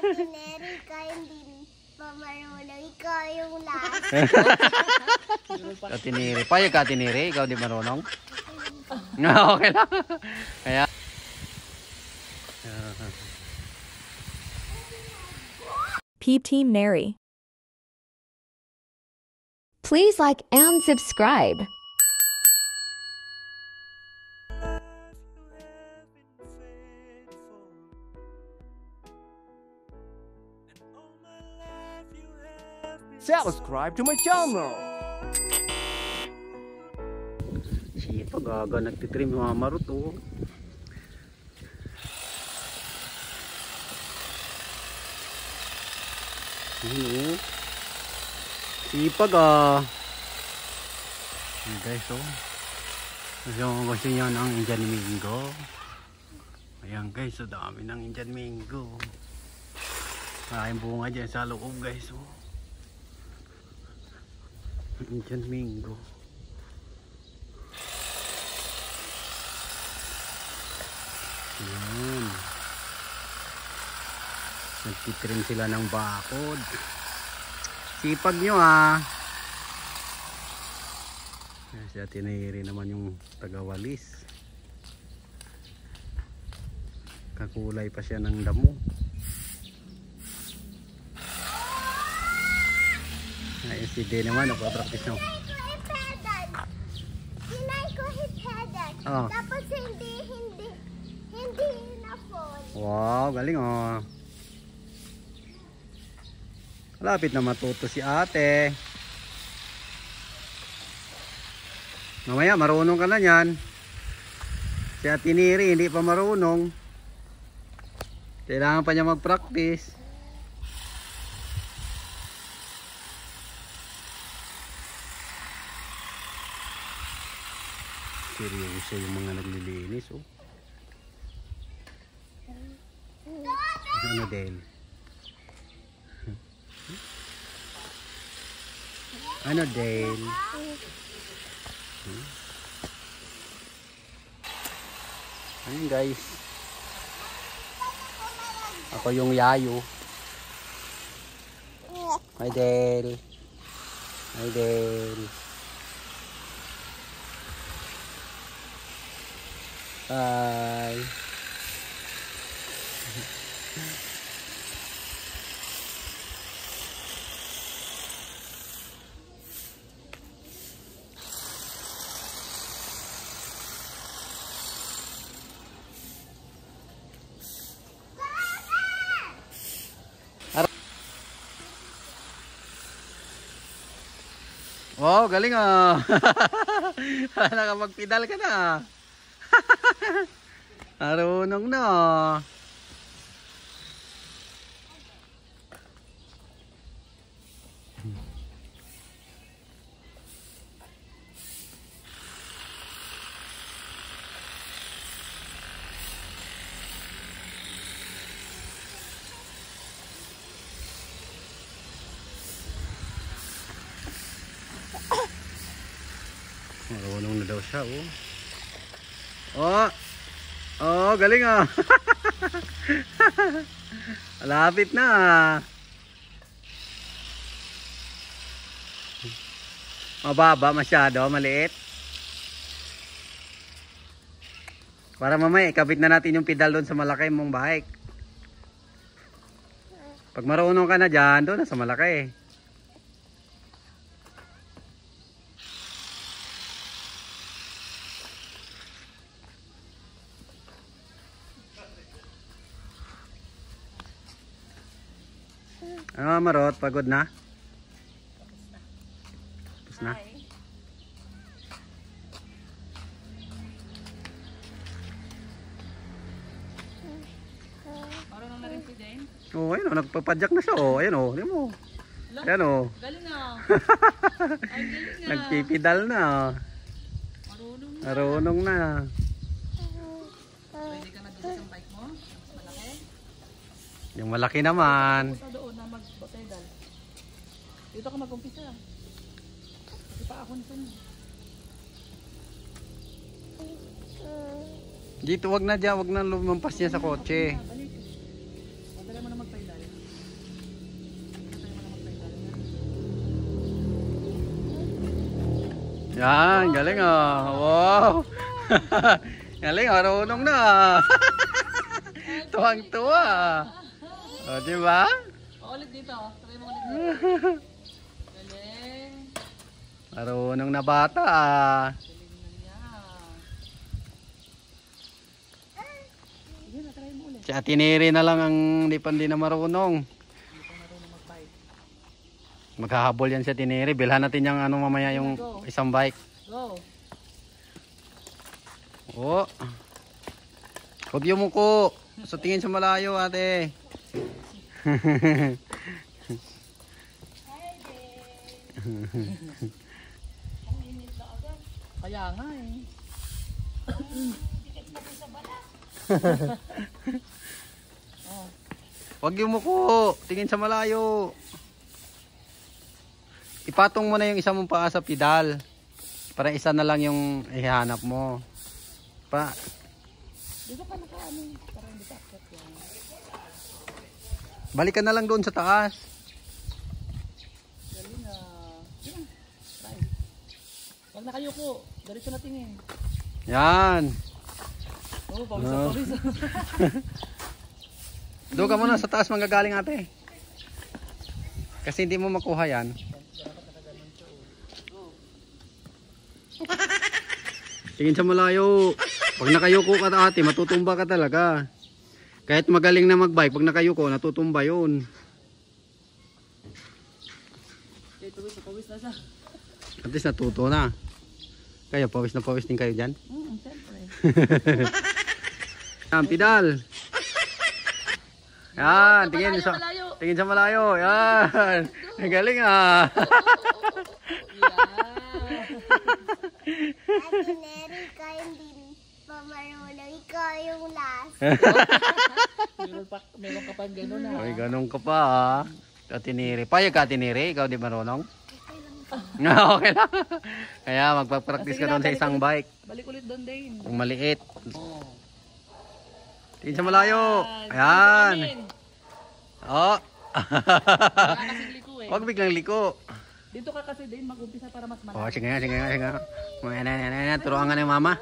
Tineri ka hindi pa marunong. Ikaw yung last. Katiniri. Payag katiniri. Ikaw di marunong? Okay lang. Kaya. Peep Team Neri. Please like and subscribe. Subscribe to my channel. Sipag aga nagtitrim yung mga marut oh. Ano? Sipag ah. Guys oh. Gusto nyo ng Indian Mingo. Ayan guys, so dami ng Indian Mingo. Maraming bunga dyan sa loob guys oh. Indian Mingo. Ayan. Nagtitrim sila ng bakod. Sipag nyo ah. Siya tinahiri naman yung tagawalis. Kakulay pa siya ng damo. Ay, si D naman nagpa-practice no. Sinay ko hit-headed. Oh. Tapos hindi na-fall. Wow, galing oh. Malapit na matuto si ate. Mamaya marunong ka na yan. Si Ate Neri hindi pa marunong. Kailangan pa niya mag-practice. Seryoso yung mga naglilinis oh. Ano din? Ano din? Ayun guys. Ako yung yayo. Hi Del. Hi Del. Bye. Wow, galing ah. Nakapagpedal ka na. Marunong na. Marunong na daw siya oh. Oh. Oh, galing ah. Malapit na. Mababa masyado, maliit. Para mamaya ikabit na natin yung pedal doon sa malaki mong bike. Pag marunong ka na dyan, doon na sa malaki. Ano Marot, pagod na? Tapos na? Marunong na rin si Jane? Oo, ayun o, nagpapadyak na siya o. Ayun o, ayun mo. Ayun o. Galing na. Ay, galing na. Nagpipidal na. Marunong na. Marunong na. Pwede ka na dito sa bike mo? Mas malaki? Yung malaki naman. Sa doon na mag-pedal. Dito ka mag-umpisa. Kasi pa ako nito. Dito wag na dyan, wag na lumampas niya sa kotse. Balik. Pagdala mo na mag-pedal. Yan, galing ah. Wow. Galing, marunong na. Tuwang-tuwa. O, diba? Ulit dito. Try mo ulit dito. Galing. Marunong na bata ah. Galing na niya. Sige na, try mo ulit. Si Atiniri na lang ang hindi na marunong. Hindi pa marunong mag-bike. Maghahabol yan si Atiniri. Bilhan natin yung ano mamaya yung isang bike. Go. Oh. Huwag yung muko. Sa tingin sa malayo ate. Kaya nga eh. Huwag yung muko. Tingin sa malayo. Ipatong mo na yung isa mong paa sa pedal. Para isa na lang yung ihanap mo. Dito ka naka-ano. Para hindi ka akyat yan. Balikan na lang doon sa taas. Galing na. Yan. Try. Huwag na kayo ko. Diretso na tingin. Yan. Oh, pawis na pawis. Doon ka muna sa taas manggagaling ate. Kasi hindi mo makuha yan. Tingin sa malayo. Pag nakayuko ka ate, matutumba ka talaga. Kahit magaling na magbike, pag nakayuko, natutumba yun. Okay, pawis na siya. At least natuto na. Kayo, pawis na pawis din kayo dyan. Siyempre. Yan, pedal. Yan, Malayo. tingin sa malayo. Yan. Galing ah. Ate Neri, ikaw hindi pa marunong. Ikaw yung last. Meron ka pa gano'n ha. Ay, ganun ka pa ah. Katiniri. Payag ka, Tiniri. Ikaw di marunong? Okay lang. Kaya magpa-practice ka doon sa isang bike. Balik ulit doon din. Yung maliit. Oh. Tingin sa malayo. Ayan. Oh. Kasing liko eh. Huwag biglang liko. Dito ka kasi din mag-umpisa para mas Oh, malaki. sige nga. Mga turuan nga ni mama.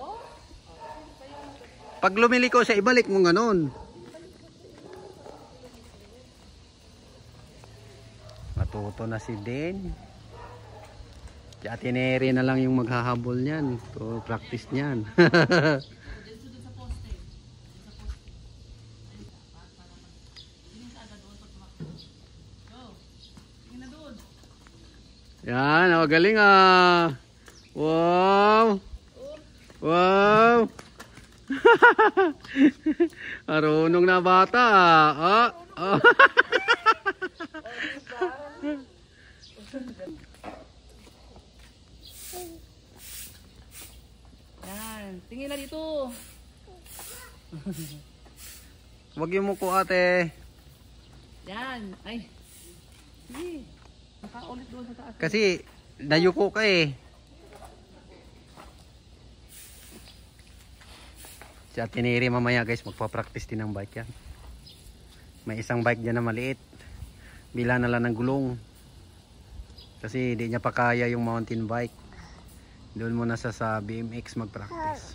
Pag lumiliko siya, ibalik mo ganun. Matuto na si Den. Si Ate Neri na lang yung maghahabol niyan. To practice niyan. Yan, oh, galing ah. Wow. Wow. Marunong na bata ah. Oh. Yan. Tingin na dito. Wag yung muko ate. Yan. Ay. Sige. Nakaulit doon sa taas. Kasi nayuko ka eh. Si Ate Neri mamaya guys magpa-practice din ng bike yan. May isang bike dyan na maliit. Bila na lang ng gulong. Kasi hindi niya pa kaya yung mountain bike. Doon muna sa BMX mag-practice.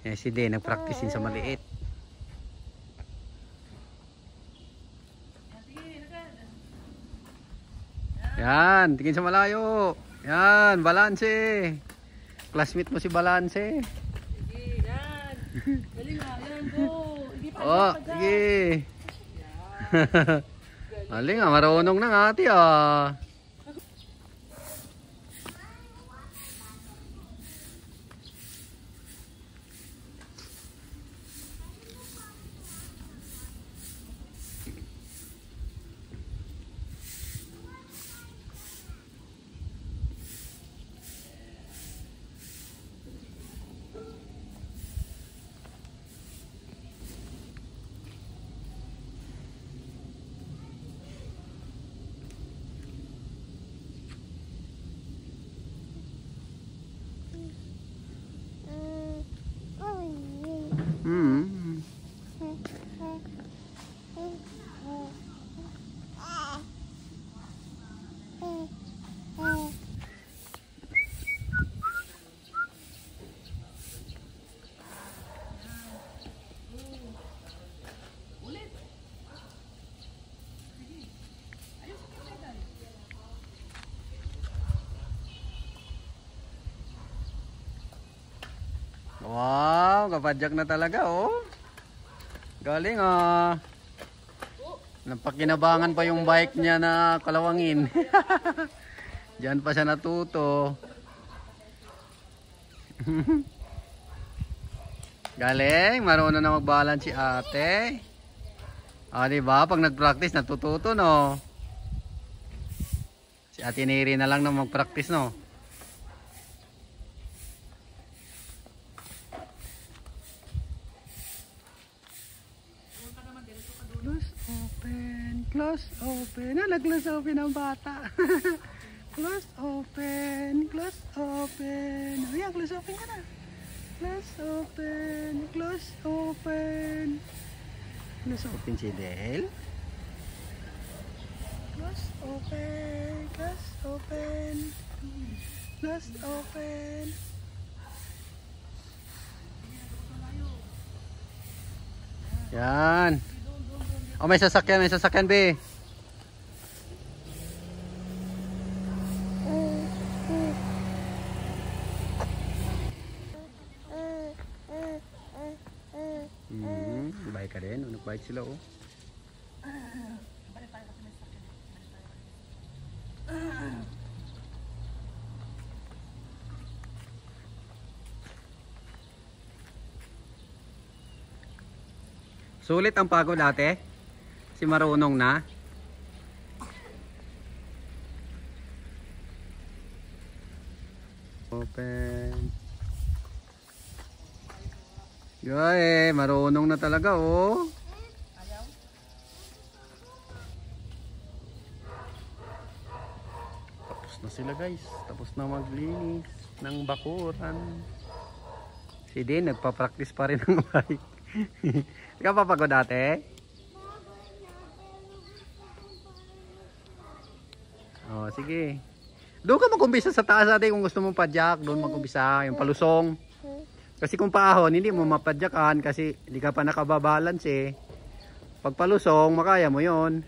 Eh si Den nag-practice din sa maliit. Yan, tingin sa malayo. Yan, Balanse. Classmate mo si Balanse. Sige, yan. Galing nga, yan, go. Hindi pa. Oh, sige. Galing ah, marunong na nga ate ah. Hmm. nagpapadyak na talaga, oh. Galing, ah. Napakinabangan pa yung bike niya na kalawangin. Diyan pa siya natuto. Galing, marunong na mag-balance si ate. Ah, diba? Pag nag-practice, natututo, no? Si Ate Neri na lang na mag-practice, no? Close, open, close, open. Ah, nag-close open ang bata. Close, open, close, open. Ayan, close open ka na. Close, open, close, open. Close open si Del. Close, open, close, open. Close, open. Yan. Oh, may sasakyan, be. Bike ka din. Nag-bike sila, oh. Sulit ang pagod ate. Si marunong na. Open. Yoy, marunong na talaga, oh. Tapos na sila, guys. Tapos na maglinis ng bakuran. Si Din nagpa-practice pa rin ng bike. Ikaw papagod ate? Oh, sige. Doon ka mag-umpisa sa taas ate kung gusto mong padyak. Doon mag-umpisa yung palusong. Kasi kung paahon, hindi mo mapadyakan kasi hindi ka pa nakababalance eh. Pag palusong, makaya mo yon.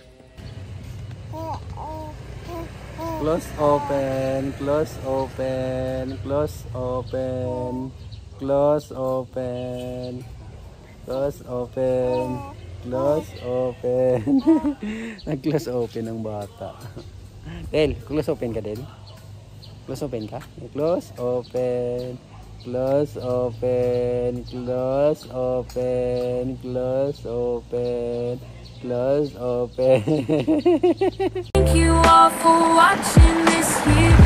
Close, open, close, open, close, open, close, open, close, open, close, open. Nag-close open ang bata. Del, close open ka din? Close open ka? Close, open. Close, open, close, open, close, open, close, open. Thank you all for watching this video.